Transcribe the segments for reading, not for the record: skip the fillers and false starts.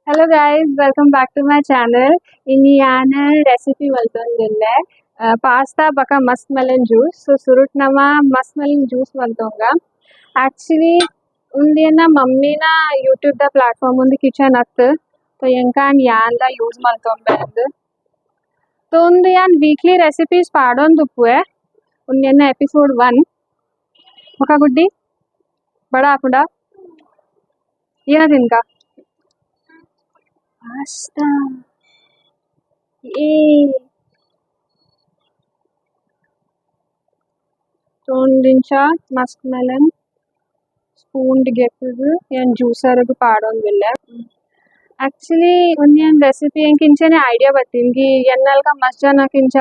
Hello guys, welcome back to my channel. In yana recipe maltondille pasta baka muskmelon juice. So surut nama muskmelon juice maltonga. Actually undiana mummy na YouTube da platform undi kitchen at. So yankan yan da use maltombe. So undi yan weekly recipes padon dupue. Undiana episode 1. Baka guddi bada apuda. Yana dinka. Pasta. Yay. ತೊಂದಿಂಚ ಮಸ್ಕ್ಮೆಲನ್ ಸ್ಪೂನ್ಡ್ ಗೆಪ್ಪುಗು ಏನ್ ಜ್ಯೂಸರ್ಗು ಪಾಡೊಂದಿಲ್ಲ actually ಒಂದೇನ್ recipe ಏನ್ ಕಿಂಚನೆ idea ಬತ್ತಿನ್ಗಿ ಎನ್ನಲ್ಗ ಮಸ್ತ್ ಜನಕ್ಕಿಂಚ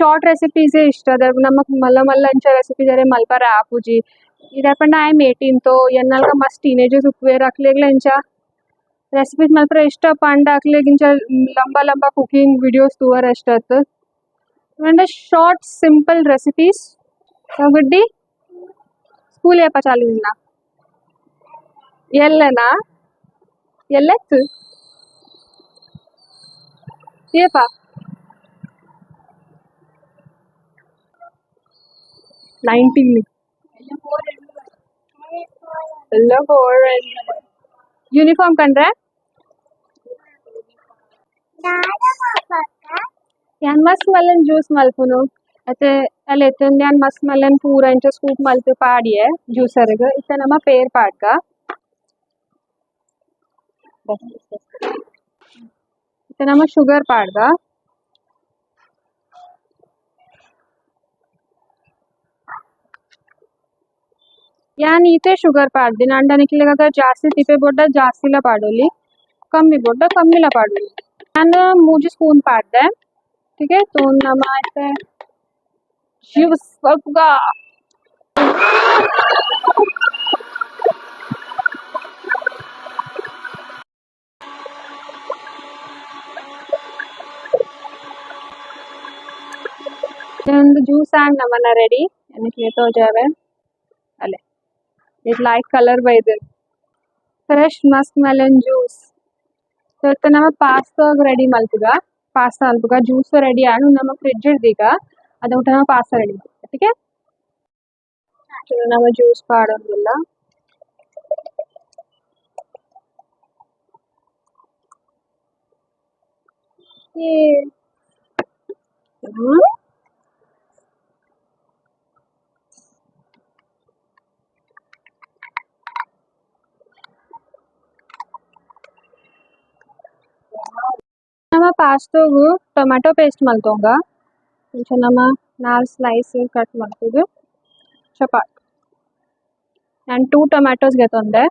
short ರೆಸಿಪೀಸೇ ಇಷ್ಟ ಅದ ನಮಕ್ ಮಲ್ಲ ಮಲ್ಲ ಅಂಚ recipe ಜರೆ ಮಲ್ಪರ ಆಪುಜಿ ಇದಪ್ಪಂಡ I M 18 ತೋ ಎನ್ನಲ್ಗ ಮಸ್ತ್ ಟೀನೇಜರ್ಸ್ ಉಪ್ಪುವೇರ್ ಅಕ್ಲೆಗ್ಲ ಇಂಚ ರೆಸಿಪೀಸ್ ಮಲ್ಪರ ಇಷ್ಟ ಪಂಡ ಅಕ್ಲೆಗ್ ಇಂಚ ಲಂಬ ಲಂಬ ಕುಕಿಂಗ್ ವಿಡಿಯೋಸ್ ತೂವರ ಇಷ್ಟತ್ ಅಂಡ್ ಶಾರ್ಟ್ ಸಿಂಪಲ್ ರೆಸಿಪೀಸ್ ಗುಡ್ಡಿ ಸ್ಕೂಲ್ ಏಪ ಚಾಲುವಿಲ್ಲ ಎಲ್ಲನಾ ಎಲ್ಲೆತ್ತು ಏಪ 19 ಎಲ್ಲ ಬೋರ್ಡ್ ಯೂನಿಫಾರ್ಮ್ ಕಂಡ್ರೆ ಯಾನ್ ಮಸ್ತ್ ಮಲ್ಲನ್ ಜ್ಯೂಸ್ ಮಲ್ಪುನು ಅತ್ತೆ ಅಲ್ಲಿ ಎತ್ತೊಂದು ಯಾನ್ ಮಸ್ತ್ ಮಲ್ಲನ್ ಪೂರ ಇಂಚ ಸ್ಕೂಪ್ ಮಲ್ತು ಪಾಡಿಯೆ ಜ್ಯೂಸರ್ಗ್ ಇತ್ತ ನಮ್ಮ ಪೇರ್ ಪಾಡ್ಕ ಇತ್ತ ನಮ್ಮ ಶುಗರ್ ಪಾಡ್ಗ ಯಾನ್ ಈತೆ ಶುಗರ್ ಪಾಡ್ದಿನ ಅಂಡನಿಕ್ಲೆಗ ಜಾಸ್ತಿ ತಿಪ್ಪೆ ಬೊಡ್ಡ ಜಾಸ್ತಿಲ ಪಾಡೋಲಿ ಕಮ್ಮಿ ಬೊಡ್ಡ ಕಮ್ಮಿಲ ಪಾಡೋಲಿ ನಾನು 3 ಸ್ಪೂನ್ ಪಾಡ್ದೆ ठीक है तो नमा ऐसे ಜ್ಯೂಸ್ ಸ್ವಲ್ಪ ಒಂದು ಜ್ಯೂಸ್ ಆಂಡ್ ನಮನ ರೆಡಿ എനിക്ക് लेतो जावे ಅಲೆ ಇದು ಲೈಟ್ ಕಲರ್ ಬೈದೆ ಫ್ರೆಶ್ ಮಸ್ಕ್ ಮೆಲನ್ ಜ್ಯೂಸ್ तो ನಮ್ಮ ಪಾಸ್ತಾ ರೆಡಿ ಮಲ್ಪುಗ ಪಾಸ್ತಾ ಅಲ್ಪುಗ ಜ್ಯೂಸ್ ರೆಡಿ ಆನು ನಮ್ಮ ಫ್ರಿಡ್ಜ್ ಇಡ್ದೀಗ ಅದು ಊಟ ನಮ್ಮ ಪಾಸ್ತಾ ರೆಡಿ ठीक है ನಮ್ಮ ಜ್ಯೂಸ್ ಪಾಡೋದಿಲ್ಲ ನಮ್ಮ ಪಾಸ್ತಾಗು ಟೊಮ್ಯಾಟೊ ಪೇಸ್ಟ್ ಮಲ್ತೋಂಗ కొంచెం ನಮ್ಮ 4 ಸ್ಲೈಸ್ ಕಟ್ ಮಾಡ್ತಿದ್ದು ಚಪಾಟ್ and 2 टोमेटोज घेतोंडे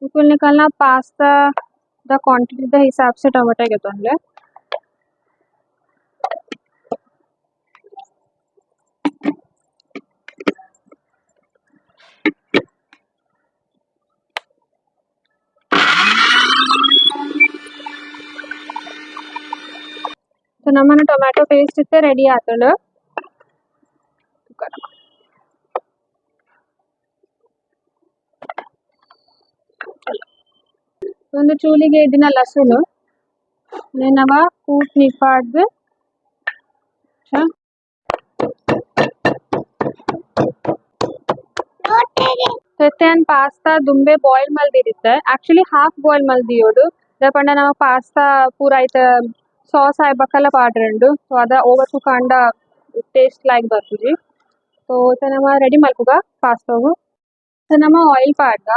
उकूल निकालना पास्ता द क्वांटिटी द हिसाब से टमाटो घेतोंडे तो नमन टोमेटो पेस्ट इत्ते रेडी आतंड ಒಂದು ಚೂಲಿಗೆ ಇದನ್ನ ಲಸುನು ನೆನವ ಕೂಟ್ ನಿಪಾಡ್ದು ತೆತ್ತೇನ್ ಪಾಸ್ತಾ ದುಂಬೆ ಬಾಯ್ಲ್ ಮಲ್ದಿರುತ್ತೆ ಆಕ್ಚುಲಿ ಹಾಫ್ ಬಾಯ್ಲ್ ಮಲ್ದಿಯೋಡು ದಪಂಡ ನಮ್ಮ ಪಾಸ್ತಾ ಪೂರ ಐತ ಸಾಸ್ ಆಯ್ಬಕ್ಕಲ್ಲ ಪಾಡ್ರೆಂಡು ಸೊ ಅದ ಓವರ್ ಕುಕ್ ಅಂಡ ಟೇಸ್ಟ್ ಲೈಕ್ ಬರ್ತುಜಿ ಸೊ ನಮ್ಮ ರೆಡಿ ಮಲ್ಪುಗ ಪಾಸ್ತಾಗು ನಮ್ಮ ಆಯಿಲ್ ಪಾಡ್ಗ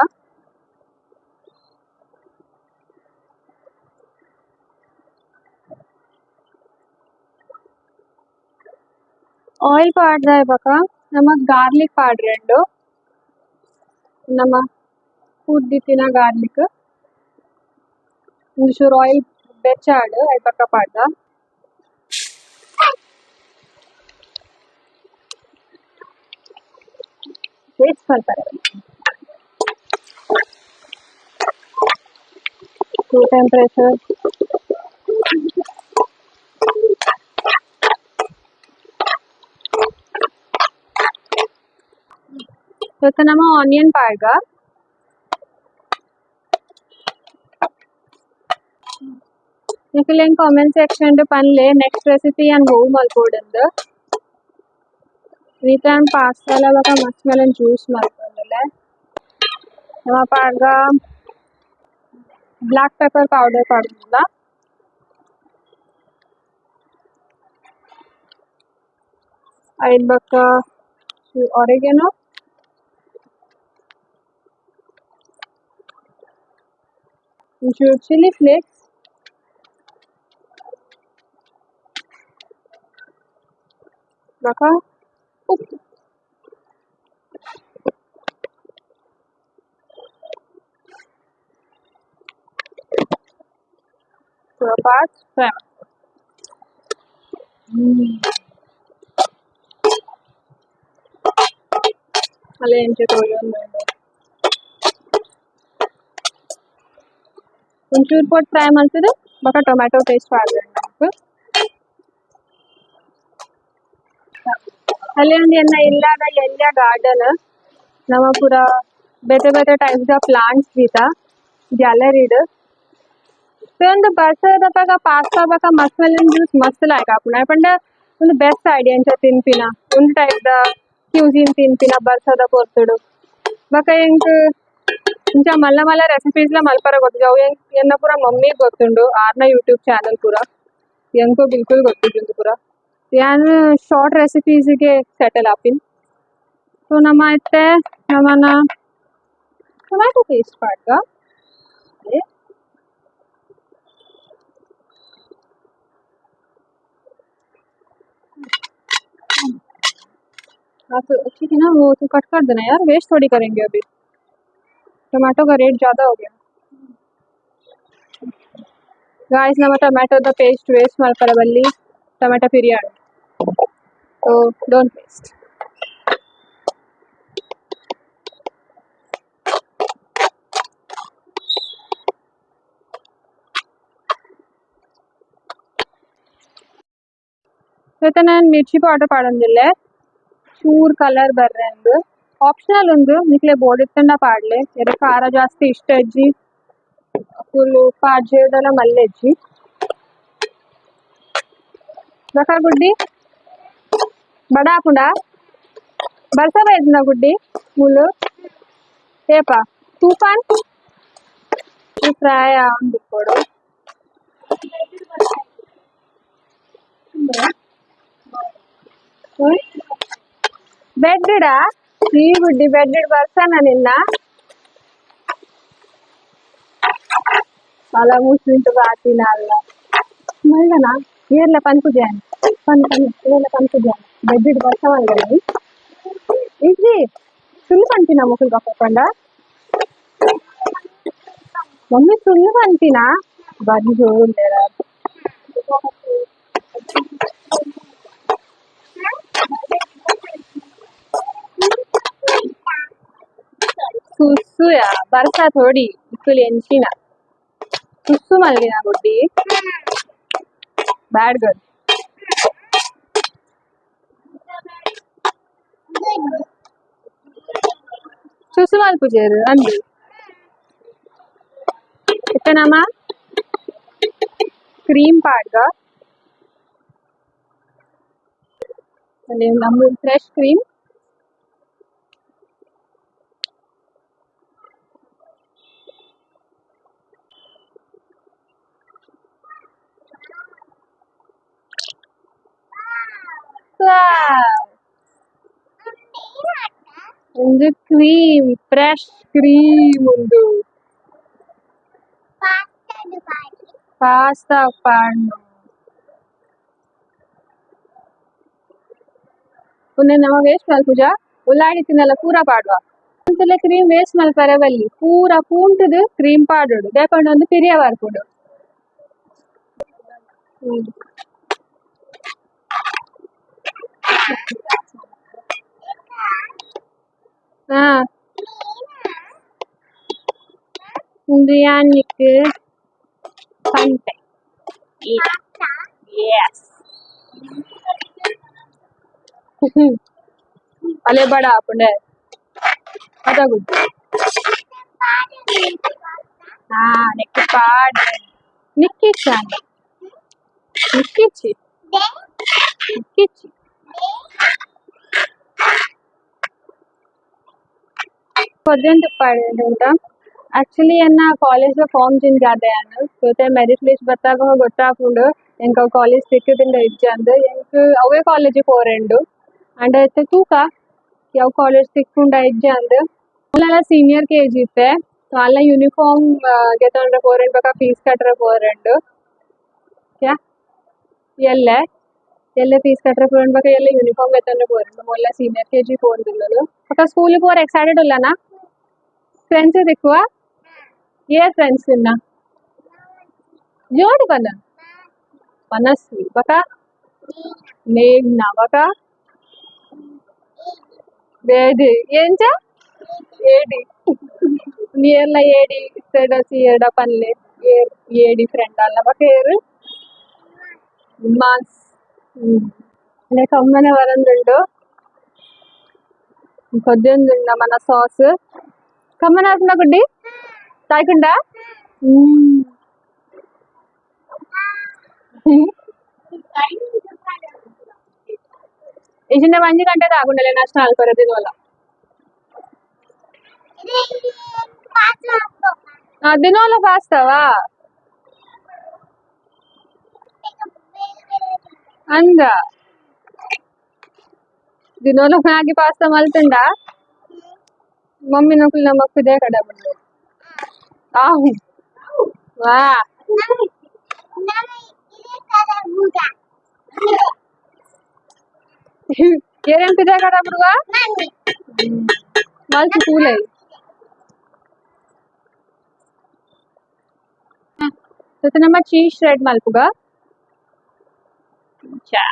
ಆಯಿಲ್ ಪಾಡ್ದ ಇವಾಗ ನಮ್ಮ ಗಾರ್ಲಿಕ್ ಪಾಡ್ರೆಂಡು ನಮ್ಮ ಕುದ್ದಿತ್ತಿನ ಗಾರ್ಲಿಕ್ ಒಂಚೂರು ಆಯಿಲ್ ಬೆಚ್ಚಾಡು ಐಪಕ್ಕ ಪಾಡ್ದ ಬೇಯಿಸ್ಕೊಳ್ತಾರೆ ಟೆಂಪರೇಚರ್ ಇವತ್ತು ನಮ್ಮ ಆನಿಯನ್ ಪಾಡ್ಗ ನಿಖಿಲ್ ಕಾಮೆಂಟ್ ಸೆಕ್ಷನ್ ಪನ್ಲೆ ನೆಕ್ಸ್ಟ್ ರೆಸಿಪಿ ಅನ್ ಹೋಗಿ ಮಲ್ಕೊಡಂದು ರೀತಾನ್ ಪಾಸ್ತಾ ಎಲ್ಲ ಮಸ್ತ್ ಮೇಲೆ ಜ್ಯೂಸ್ ಮಾಡ್ಕೊಂಡಲೆ ನಮ್ಮ ಪಾಡ್ಗ ಬ್ಲಾಕ್ ಪೆಪ್ಪರ್ ಪೌಡರ್ ಪಾಡಿಲ್ಲ ಐದು ಬಕ್ಕ ಆರಿಗೆನೋ ಒಂಚೂರು ಚಿಲ್ಲಿ ಫ್ಲೇಕ್ಸ್ ಬಕ್ಕ ಉಪ್ಪು ಪಾರ್ಟ್ ಫ್ರೈ ಅಲ್ಲೇ ಎಂಚೆ ತೊಗೊಂಡು ಒಂಚೂರು ಪೊಟ್ಟು ಫ್ರೈ ಮಾಡ್ತಿದ್ದು ಬಕ್ಕ ಟೊಮ್ಯಾಟೊ ಪೇಸ್ಟ್ ಮಾಡ್ಬೇಕು ನಮ್ಗೆ ಅಲ್ಲಿ ಒಂದು ಎನ್ನ ಇಲ್ಲಾದ ಎಲ್ಲ ಗಾರ್ಡನ್ ನಮ್ಮ ಪೂರ ಬೇತೆ ಬೇತೆ ಟೈಪ್ಸ್ ದ ಪ್ಲಾಂಟ್ಸ್ ದೀತ ಗ್ಯಾಲರಿಡ್ ಒಂದು ಬರ್ಸದಪ್ಪಾಗ ಪಾಸ್ತಾ ಬಕ ಮಸ್ತ್ ಮೇಲೆ ಜ್ಯೂಸ್ ಮಸ್ತ್ ಲಾಯ್ಕ್ ಹಾಪುನ ಪಂಡ ಒಂದು ಬೆಸ್ಟ್ ಐಡಿಯಾ ಎಂಚ ತಿನ್ಪಿನ ಒಂದು ಟೈಪ್ ದ ಕ್ಯೂಸಿನ್ ತಿನ್ಪಿನ ಬರ್ಸದ ಪೊರ್ತುಡು ಬಕ ಎಂಕ್ ಇಂಚ ಮಲ್ಲ ಮಲ್ಲ ರೆಸಿಪೀಸ್ ಲ ಮಲ್ಪರ ಗೊತ್ತಿದ್ದ ಅವು ಎನ್ನ ಪೂರ ಮಮ್ಮಿಗೆ ಗೊತ್ತುಂಡು ಆರ್ನ ಯೂಟ್ಯೂಬ್ ಚಾನಲ್ ಪೂರ ಎಂಕೋ ಬಿಲ್ಕುಲ್ ಗೊತ್ತಿದ್ದು ಪೂರ ಯಾನ್ ಶಾರ್ಟ್ ರೆಸಿಪೀಸ್ಗೆ ಸೆಟಲ್ ಆಪಿನ್ ಸೊ ನಮ್ಮ ಐತೆ ನಮ್ಮನ ಟೊಮ್ಯಾಟೊ ಪೇಸ್ಟ್ ಪಾಡ್ಗ हाँ तो ठीक है ना वो तो कट कर देना यार वेस्ट थोड़ी करेंगे अभी टमाटो का रेट ज़्यादा हो गया गाइस ನಮ್ಮ ಟೊಮ್ಯಾಟೊ ದ ಪೇಸ್ಟ್ ವೇಸ್ಟ್ ಮಾಡ್ತಾರೆ ಬಲ್ಲಿ tomato period so don't waste ಇವತ್ತು ನಾನು ಮಿರ್ಚಿ ಪೌಡರ್ ಪಾಡೊಂದಿಲ್ಲ ಚೂರ್ ಕಲರ್ ಬರ್ರೆ ಅಂದು ಆಪ್ಷನಲ್ ಒಂದು ನಿಕ್ಲೆ ಬೋರ್ಡ್ ಇತ್ತಂಡ ಪಾಡ್ಲೆ ಎರೆ ಖಾರ ಜಾಸ್ತಿ ಇಷ್ಟ ಅಜ್ಜಿ ಫುಲ್ ಪಾಡ್ಜೆದೆಲ್ಲ ಮಲ್ಲೆಜ್ಜಿ ಬಕ ಗುಡ್ಡಿ ಬಡ ಹಾಪುಂಡ ಬರ್ಸ ಬೈದ್ನ ಗುಡ್ಡಿ ಮುಲು ಏಪ ತೂಫಾನ್ ಫ್ರೈ ಒಂದು ಕೊಡು ಬೆಡ್ಡಿಡ ಈ ಗುಡ್ಡಿ ಬೆಡ್ಡಿಡ್ ಬರ್ಸನ ನಿನ್ನ ಅಲ್ಲ ಮುಸ್ಲಿಂಟು ಬಾತಿನ ಅಲ್ಲ ಮಲ್ಗನ ಏರ್ಲ ಪನ್ಪುಜಾನ್ ಏರ್ಲ ಪನ್ಪುಜಾನ್ ಬೆಡ್ಡಿಡ್ ಬರ್ಸ ಮಲ್ಗನ ಈಜಿ ಸುಳ್ಳು ಪಂಪಿನ ಮುಕ್ಕಲ್ ಕಪ್ಪಕೊಂಡ ಮಮ್ಮಿ ಸುಳ್ಳು ಪಂಪಿನ ಬನ್ನಿ ಹೋಗ್ಲೇರ ಸುಸ್ಸು ಯಾ ಬರ್ಸ ಥೋಡಿ ಇಕ್ಕುಲ್ ಎಂಚಿನ ಸುಸ್ಸು ಮಲ್ಗಿನ ಗುಡ್ಡಿ ಬ್ಯಾಡ್ ಗರ್ಲ್ ಸುಸ್ಸು ಮಲ್ಪುಜೇರು ಅಂದು ಇತ್ತನಮ್ಮ ಕ್ರೀಮ್ ಪಾಡ್ಗ ಅಲ್ಲಿ ನಮ್ಮ ಫ್ರೆಶ್ ಕ್ರೀಮ್ ಒಂದು ಕ್ರೀಮ್ ಫ್ರೆಶ್ ಕ್ರೀಮ್ ಒಂದು ಪಾಸ್ತಾ ಪಾಡ್ನು ಉನ್ನೆ ನಮ್ಮ ವೇಸ್ಟ್ ಮಲ್ಪುಜ ಉಲ್ಲಾಡಿ ತಿನ್ನಲ್ಲ ಪೂರ ಪಾಡುವ ಒಂದ್ಸಲ ಕ್ರೀಮ್ ವೇಸ್ಟ್ ಮಲ್ಪರೆ ಬಲ್ಲಿ ಪೂರ ಪೂಂಟದು ಕ್ರೀಮ್ ಪಾಡೋಡು ಬೇಕೊಂಡು ಒಂದು ಪಿರಿಯ ಬರ್ಕೊಡು ಹಾ ಬಿರಿಯಾನಿக்கு ಪಂಟೆ ಯೆಸ್ ಅಲೆ ಬಡ ಹಾಪುಂಡೆ ಅದಾಗುದು ಹಾ ನೆಕ್ಸ್ಟ್ ಪಾಡ್ ನಿಕ್ಕಿಚ್ಚಾನೆ ನಿಕ್ಕಿಚ್ಚಿ ನಿಕ್ಕಿಚ್ಚಿ ಪದ್ಯಂತ ಪಾಡಿದೆ ಅಂತ ಆಕ್ಚುಲಿ ಎನ್ನ ಕಾಲೇಜ್ ಫಾರ್ಮ್ ಚೇಂಜ್ ಆದೆ ನಾನು ಜೊತೆ ಮೆರಿಟ್ ಲಿಸ್ಟ್ ಬತ್ತಾಗ ಗೊತ್ತಾಗ್ಕೊಂಡು ಎಂಕ ಕಾಲೇಜ್ ಸಿಕ್ಕಿದಿಂದ ಇಜ್ಜೆ ಅಂದ್ ಎಂಕ್ ಅವೇ ಕಾಲೇಜ್ ಪೋರೆಂಡು ಅಂಡ್ ಐತೆ ತೂಕ ಯಾವ ಕಾಲೇಜ್ ಸಿಕ್ಕುಂಡ ಇಜ್ಜೆ ಅಂದ್ ಅಲ್ಲೆಲ್ಲ ಸೀನಿಯರ್ ಕೆಜಿ ಇತ್ತೆ ಅಲ್ಲ ಯೂನಿಫಾರ್ಮ್ ಗೆತ್ತೊಂಡ್ರೆ ಪೋರೆಂಡ್ ಬೇಕಾ ಫೀಸ್ ಕಟ್ರೆ ಪೋರೆಂಡು ಯಾ ಎಲ್ಲೆ ಎಲ್ಲೆ ಫೀಸ್ ಕಟ್ರೆ ಪೋರೆಂಡ್ ಬೇಕಾ ಎಲ್ಲ ಯೂನಿಫಾರ್ಮ್ ಗೆತ್ತೊಂಡ್ರೆ ಪೋರೆಂಡು ಮೊಲ್ಲ ಸೀನಿಯರ್ ಕೆಜಿ ಪೋರ್ದಿಲ್ಲಲು ಬೇಕಾ ಸ್ಕೂಲ್ ಪೋರ್ ಎಕ್ಸೈಟೆಡ್ ಉಲ್ಲನಾ ಫ್ರೆಂಡ್ಸ್ ದಿಕ್ಕುವ ఏ ఫ్రెండ్స్ ఉన్నా జోడి పన్న మనస్వి బక మేఘ్నా బక వేడి ఏంచ ఏడి నియర్ల ఏడి ఇస్తాడ సియడ పన్లే ఏడి ఫ్రెండ్ అల్ల బక ఏరు మాస్ నే కమ్మన వరందుండు కొద్దిందుండ మన సాస్ కమ్మన ఆసిన గుడ్డి ತಾಯ್ಕಂಡ ಇಜಿಂದ 1 ಗಂಟೆ ಆಗುಂಡಲೆ ನಾಷ್ಟ ಆಲ್ಪರದಿನೋಲ ದಿನೋಲ ಪಾಸ್ತವಾ ಅಂದ ದಿನೋಲ ಮ್ಯಾಗಿ ಪಾಸ್ತಾ ಮಲ್ತುಂಡ ಮಮ್ಮಿ ನಕುಲ್ ನಮಕ್ ಇದೇ ಕಡೆ ಬಂದು ಆಹು ವಾ ಏನೇನ್ ಪಿಜ್ಜಾ ಕಡ ಬಿಡುವ ಮಲ್ತು ಕೂಲೈ ಜೊತೆ ನಮ್ಮ ಚೀಸ್ ಶ್ರೆಡ್ ಮಲ್ಪುಗ ಚಾ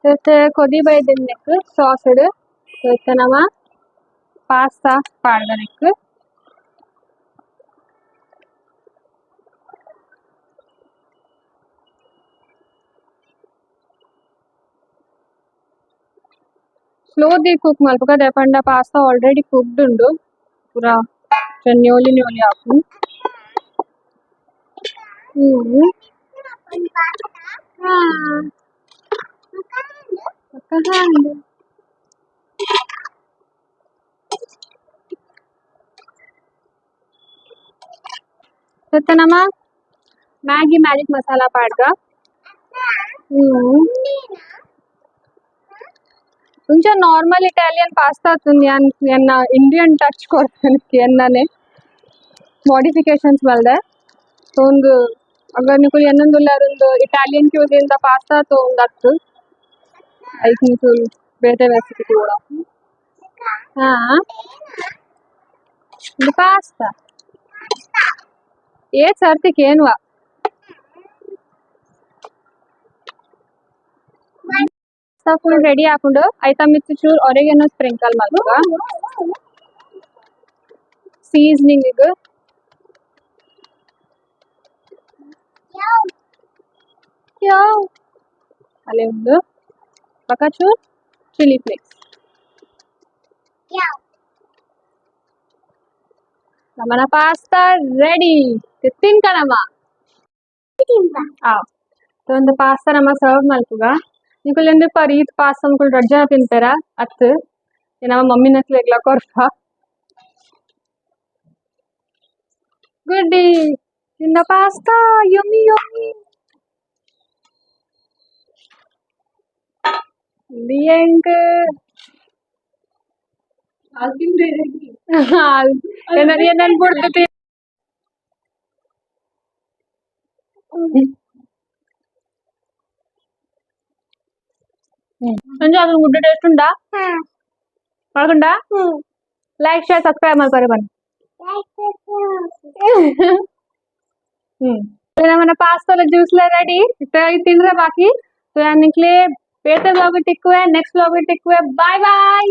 ಜೊತೆ ಕೊದಿ ಬೈದೆನ್ನೆಕ್ ಸಾಸ್ಡ್ ಜೊತೆ ನಮ್ಮ ಪಾಸ್ತಾ ಪಾಡ್ದನೆಕ್ ಸ್ಲೋ ದಿ ಕುಕ್ ಮಲ್ಪುಗ ದೆಪಂಡ ಪಾಸ್ತಾ ಆಲ್ರೆಡಿ ಕುಕ್ಡ್ ಉಂಡು ಪೂರ ನ್ಯೋಲಿ ನ್ಯೋಲಿ ಹಾಕು ಹಾ ಜೊತೆ ನಮ್ಮ ಮ್ಯಾಗಿ ಮ್ಯಾಜಿಕ್ ಮಸಾಲ ಪಾಡ್ಗ కొంచెం నార్మల్ ఇటాలియన్ పాస్తా అవుతుంది ఎన్న ఇండియన్ టచ్ ಕೊಡ್ತಾನೆ ಎನ್ನನೆ ಮಾಡಿಫಿಕೇಶನ್ಸ್ ಬಲ್ದೆ ಒಂದು ಅಗರ್ ನಿಕು ಎನ್ನೊಂದುಲ್ಲಾರೊಂದು ಇಟಾಲಿಯನ್ ಕ್ಯೂಸಿನ್ ದ ಪಾಸ್ತಾ ತೊಂದತ್ತು ಐ ಥಿಂಕ್ ಬೇರೆ ರೆಸಿಪಿ ಕೂಡ ಹಾ ಇದು ಪಾಸ್ತಾ ಏ ಸರ್ತಿಕ್ ಏನ್ವಾ ಫುಲ್ ರೆಡಿ ಹಾಕೊಂಡು ಆಯ್ತಾ ಮಿತ್ತು ಚೂರ್ ಒರೆಗೆನೋ ಸ್ಪ್ರಿಂಕಲ್ ಮಾಡುವ ಸೀಸನಿಂಗ್ ಅಲ್ಲೇ ಒಂದು ಪಕ್ಕ ಚೂರ್ ಚಿಲ್ಲಿ ಫ್ಲೇಕ್ಸ್ ನಮ್ಮನ ಪಾಸ್ತಾ ರೆಡಿ ತಿನ್ಕಣಮ್ಮ ಒಂದು ಪಾಸ್ತಾ ನಮ್ಮ ಸರ್ವ್ ಮಲ್ಪುಗ ನಿಕುಲೆಂದು ಪರೀತ್ ಪಾಸ್ತಾ ಮುಕುಲ್ ರಡ್ಡ ಜನ ತಿಂತಾರ ಅತ್ ನಮ್ಮ ಮಮ್ಮಿನ ಹತ್ರ ಕೊರ್ಪ ಗುಡ್ಡಿ ಇನ್ನ ಪಾಸ್ತಾ ಯಮ್ಮಿ ಯಮ್ಮಿ ಬಿಯಂಕ್ ಏನನ್ ಬಿಡ್ತತಿ ಸಂಜೆ ಅದು ಗುಡ್ಡ ಟೇಸ್ಟ್ ಉಂಟಾ ಮಾಡ್ಕೊಂಡ ಲೈಕ್ ಶೇರ್ ಸಬ್ಸ್ಕ್ರೈಬ್ ಮಾಡ್ತಾರೆ ಬನ್ನಿ మన పాస్తాల జ్యూస్ లో రెడీ తినరా బాకి సో నిక్లే పేతే బ్లాగ్ టిక్కువే నెక్స్ట్ బ్లాగ్ టిక్కువే బాయ్ బాయ్